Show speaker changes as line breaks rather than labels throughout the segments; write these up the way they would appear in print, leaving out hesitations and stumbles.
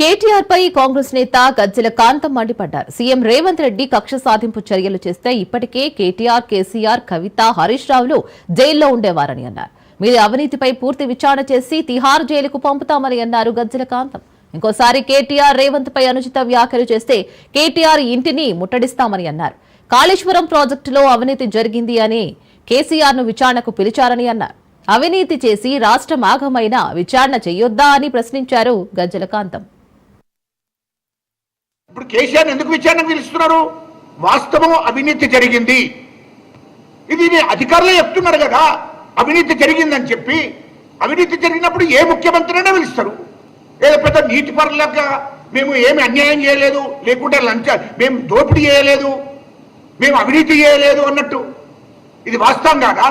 కేటీఆర్ పై కాంగ్రెస్ నేత గజ్జెల కాంతం మండిపడ్డారు. సీఎం రేవంత్ రెడ్డి కక్ష సాధింపు చర్యలు చేస్తే ఇప్పటికే కేటీఆర్, కేసీఆర్, కవిత, హరీష్ రావులు జైల్లో ఉండేవారని అన్నారు. మీరు అవినీతిపై పూర్తి విచారణ చేసి తిహార్ జైలుకు పంపుతామని అన్నారు గజ్జెల కాంతం. ఇంకోసారి కేటీఆర్, రేవంత్ పై అనుచిత వ్యాఖ్యలు చేస్తే కేటీఆర్ ఇంటిని ముట్టడిస్తామని అన్నారు. కాళేశ్వరం ప్రాజెక్టులో అవినీతి జరిగింది అని కేసీఆర్ ను విచారణకు పిలిచారని అన్నారు. అవినీతి చేసి రాష్ట్రం ఆగమైన విచారణ చేయొద్దా అని ప్రశ్నించారు గజ్జెల కాంతం.
ఇప్పుడు కేసీఆర్ ఎందుకు విచారణకు పిలుస్తున్నారు? వాస్తవం అవినీతి జరిగింది, ఇది అధికారులే చెప్తున్నారు కదా అవినీతి జరిగిందని చెప్పి. అవినీతి జరిగినప్పుడు ఏ ముఖ్యమంత్రినైనా పిలుస్తారు. ఏదో పెద్ద నీతి పరులాగా మేము ఏమి అన్యాయం చేయలేదు, లేకుంటే మేము దోపిడీ చేయలేదు, మేము అవినీతి చేయలేదు అన్నట్టు. ఇది వాస్తవం కాదా?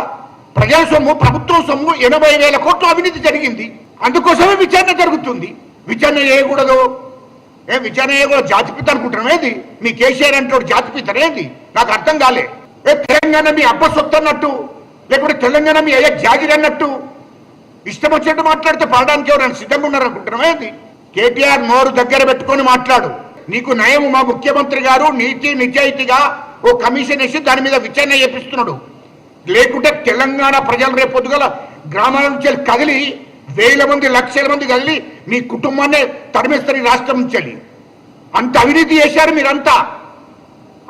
ప్రజల సొమ్ము, ప్రభుత్వం సొమ్ము 80,000 కోట్ల అవినీతి జరిగింది. అందుకోసమే విచారణ జరుగుతుంది. విచారణ చేయకూడదు. విచారణ చేయకూడదు జాతిపిత అనుకుంటున్నామేది? మీ కేసీఆర్ అంటే జాతిపితనేది? నాకు అర్థం కాలే. తెలంగాణ మీ అబ్బ సొత్తు అన్నట్టు, లేకపోతే తెలంగాణ మీ అయ్యే జాగిరి అన్నట్టు ఇష్టం వచ్చినట్టు మాట్లాడితే పడడానికి ఎవరైనా సిద్ధంగా ఉన్నారనుకుంటున్నామేది? కేటీఆర్ నోరు దగ్గర పెట్టుకొని మాట్లాడు. నీకు నయం మా ముఖ్యమంత్రి గారు నీతి నిజాయితీగా ఓ కమిషన్ వేసి దాని మీద విచారణ చేపిస్తున్నాడు. లేకుంటే తెలంగాణ ప్రజలు రేపొద్దుగల గ్రామాల నుంచి కదిలి 1,000 మంది 1,00,000 మంది కదిలి మీ కుటుంబాన్ని తరిమేస్తారు ఈ రాష్ట్రం నుంచి. అంత అవినీతి చేశారు మీరంతా.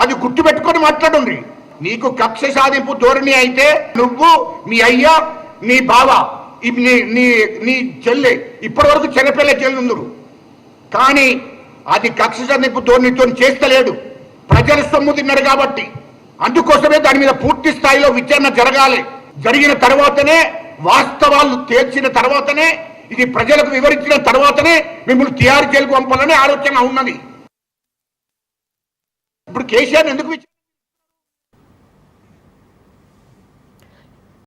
అది గుర్తుపెట్టుకొని మాట్లాడండి. నీకు కక్ష సాధింపు ధోరణి అయితే నువ్వు, మీ అయ్యా, నీ బావ, నీ చెల్లె ఇప్పటి వరకు చెన్నపల్లె చెల్లుందరు. కానీ అది కక్ష సాధింపు ధోరణితో చేస్తలేడు. ప్రజల సొమ్ము తిన్నారు కాబట్టి. అందుకోసమే దాని మీద పూర్తి స్థాయిలో విచారణ జరగాలి. జరిగిన తర్వాతనే, వాస్తవాలు తేల్చిన తర్వాతనే, ఇది ప్రజలకు వివరించిన తర్వాతనే మిమ్మల్ని తిహార్ జైలుకు పంపాలనే ఆలోచన ఉన్నది. ఇప్పుడు కేసీఆర్ ఎందుకు